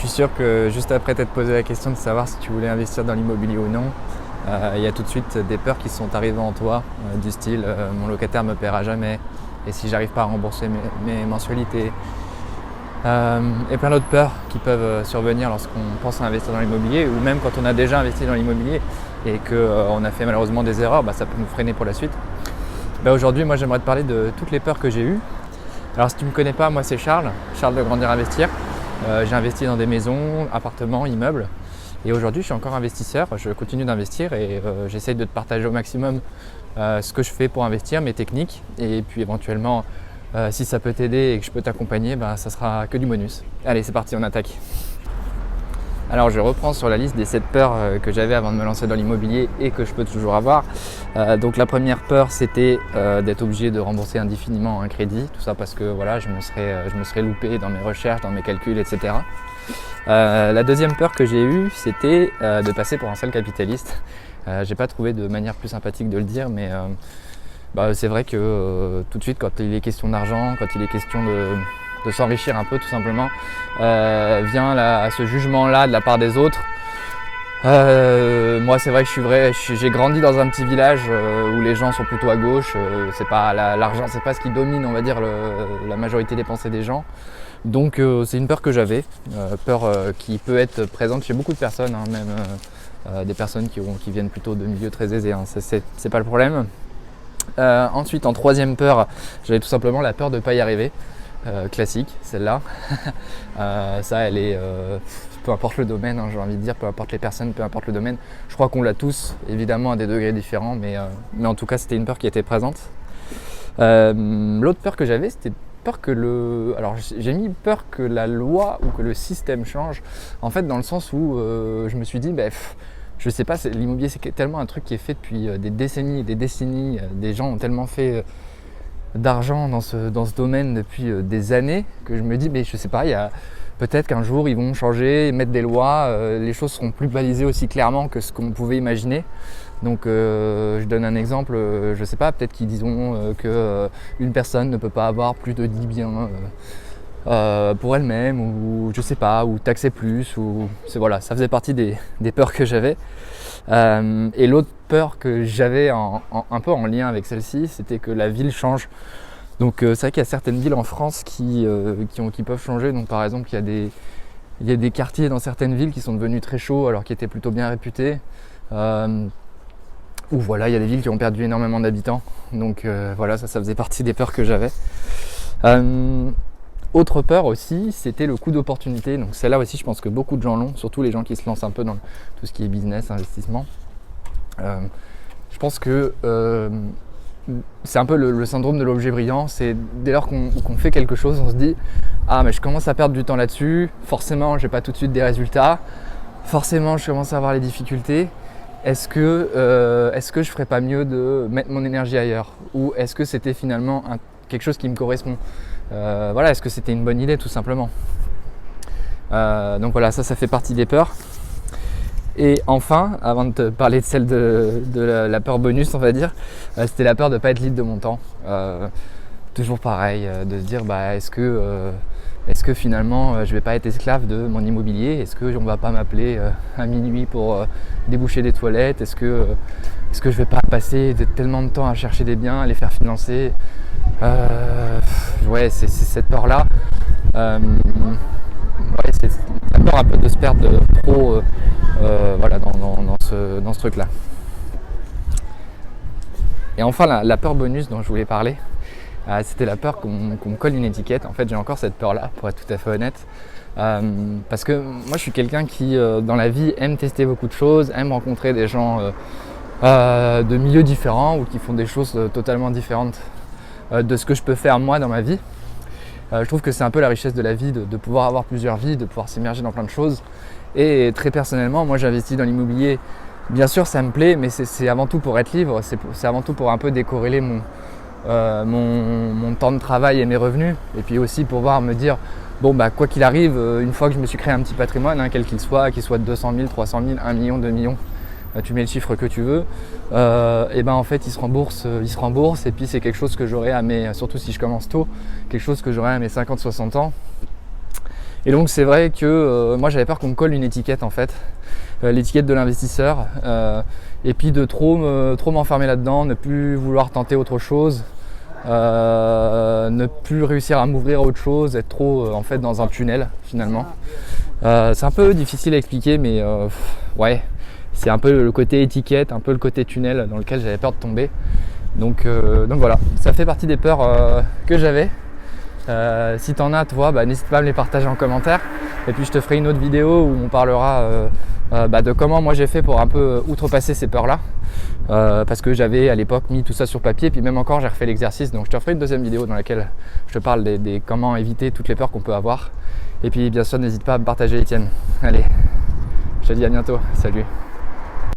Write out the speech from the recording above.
suis sûr que juste après t'être posé la question de savoir si tu voulais investir dans l'immobilier ou non, il y a tout de suite des peurs qui sont arrivées en toi, du style mon locataire me paiera jamais, et si j'arrive pas à rembourser mes mensualités, et plein d'autres peurs qui peuvent survenir lorsqu'on pense à investir dans l'immobilier, ou même quand on a déjà investi dans l'immobilier et qu'on a fait malheureusement des erreurs, ça peut nous freiner pour la suite. Aujourd'hui, moi j'aimerais te parler de toutes les peurs que j'ai eues. Alors si tu ne me connais pas, moi c'est Charles de Grandir Investir. J'ai investi dans des maisons, appartements, immeubles, et aujourd'hui je suis encore investisseur. Je continue d'investir et j'essaye de te partager au maximum ce que je fais pour investir, mes techniques, et puis éventuellement si ça peut t'aider et que je peux t'accompagner, ça sera que du bonus. Allez, c'est parti, on attaque. Alors je reprends sur la liste des 7 peurs que j'avais avant de me lancer dans l'immobilier et que je peux toujours avoir. Donc la première peur, c'était d'être obligé de rembourser indéfiniment un crédit, tout ça parce que voilà, je me serais loupé dans mes recherches, dans mes calculs, etc. La deuxième peur que j'ai eue, c'était de passer pour un sale capitaliste. J'ai pas trouvé de manière plus sympathique de le dire, mais c'est vrai que tout de suite, quand il est question d'argent, quand il est question de s'enrichir un peu tout simplement, vient ce jugement-là de la part des autres. Moi c'est vrai que j'ai grandi dans un petit village où les gens sont plutôt à gauche, c'est pas l'argent, c'est pas ce qui domine, on va dire, la majorité des pensées des gens. Donc c'est une peur que j'avais, peur qui peut être présente chez beaucoup de personnes, même des personnes qui viennent plutôt de milieux très aisés, c'est pas le problème. Ensuite, en troisième peur, j'avais tout simplement la peur de ne pas y arriver. Classique, celle-là. Ça, elle est, peu importe le domaine, j'ai envie de dire, peu importe les personnes, peu importe le domaine. Je crois qu'on l'a tous, évidemment, à des degrés différents, mais en tout cas, c'était une peur qui était présente. L'autre peur que j'avais, c'était peur que alors j'ai mis peur que la loi ou que le système change, en fait, dans le sens où je me suis dit, je sais pas, l'immobilier, c'est tellement un truc qui est fait depuis des décennies et des décennies. Des gens ont tellement fait d'argent dans ce domaine depuis des années que je me dis, je sais pas, peut-être qu'un jour ils vont changer, mettre des lois, les choses seront plus balisées aussi clairement que ce qu'on pouvait imaginer. Donc je donne un exemple, je sais pas, peut-être qu'ils diront qu'une personne ne peut pas avoir plus de 10 biens pour elle-même, ou je sais pas, ou taxer plus, ou voilà, ça faisait partie des peurs que j'avais. Et l'autre peur que j'avais un peu en lien avec celle-ci, c'était que la ville change. Donc c'est vrai qu'il y a certaines villes en France qui peuvent changer. Donc par exemple, il y a des quartiers dans certaines villes qui sont devenus très chauds alors qu'ils étaient plutôt bien réputés. Ou voilà, il y a des villes qui ont perdu énormément d'habitants. Donc voilà, ça faisait partie des peurs que j'avais. Autre peur aussi, c'était le coût d'opportunité. Donc celle-là aussi, je pense que beaucoup de gens l'ont, surtout les gens qui se lancent un peu dans tout ce qui est business, investissement. Je pense que c'est un peu le syndrome de l'objet brillant. C'est dès lors qu'on fait quelque chose, on se dit « Ah, mais je commence à perdre du temps là-dessus, forcément, j'ai pas tout de suite des résultats, forcément, je commence à avoir les difficultés. Est-ce que je ferais pas mieux de mettre mon énergie ailleurs ? Ou est-ce que c'était finalement quelque chose qui me correspond ? Est-ce que c'était une bonne idée tout simplement ? Donc voilà, ça fait partie des peurs. Et enfin, avant de te parler de celle de la peur bonus, on va dire, c'était la peur de ne pas être libre de mon temps. Toujours pareil, de se dire est-ce que finalement je vais pas être esclave de mon immobilier ? Est-ce qu'on va pas m'appeler à minuit pour déboucher des toilettes ? Est-ce que je vais pas passer tellement de temps à chercher des biens, à les faire financer ? C'est cette peur-là. C'est la peur un peu de se perdre trop dans ce truc-là. Et enfin, la peur bonus dont je voulais parler, c'était la peur qu'on me colle une étiquette. En fait, j'ai encore cette peur-là, pour être tout à fait honnête. Parce que moi, je suis quelqu'un qui, dans la vie, aime tester beaucoup de choses, aime rencontrer des gens de milieux différents ou qui font des choses totalement différentes de ce que je peux faire moi dans ma vie. Je trouve que c'est un peu la richesse de la vie, de pouvoir avoir plusieurs vies, de pouvoir s'immerger dans plein de choses. Et très personnellement, moi j'investis dans l'immobilier. Bien sûr, ça me plaît, mais c'est avant tout pour être libre, c'est avant tout pour un peu décorréler mon temps de travail et mes revenus. Et puis aussi pour pouvoir me dire, quoi qu'il arrive, une fois que je me suis créé un petit patrimoine, quel qu'il soit de 200 000, 300 000, 1 million, 2 millions, tu mets le chiffre que tu veux, en fait il se rembourse, et puis c'est quelque chose que j'aurai surtout si je commence tôt, quelque chose que j'aurai à mes 50-60 ans. Et donc c'est vrai que moi j'avais peur qu'on me colle une étiquette en fait, l'étiquette de l'investisseur, et puis de trop m'enfermer là-dedans, ne plus vouloir tenter autre chose, ne plus réussir à m'ouvrir à autre chose, être trop en fait dans un tunnel finalement. C'est un peu difficile à expliquer, mais ouais, c'est un peu le côté étiquette, un peu le côté tunnel dans lequel j'avais peur de tomber. Donc voilà, ça fait partie des peurs que j'avais. Si t'en as toi, n'hésite pas à me les partager en commentaire. Et puis je te ferai une autre vidéo où on parlera de comment moi j'ai fait pour un peu outrepasser ces peurs là. Parce que j'avais à l'époque mis tout ça sur papier, puis même encore j'ai refait l'exercice. Donc je te ferai une deuxième vidéo dans laquelle je te parle des comment éviter toutes les peurs qu'on peut avoir. Et puis bien sûr n'hésite pas à me partager les tiennes. Allez, je te dis à bientôt, salut.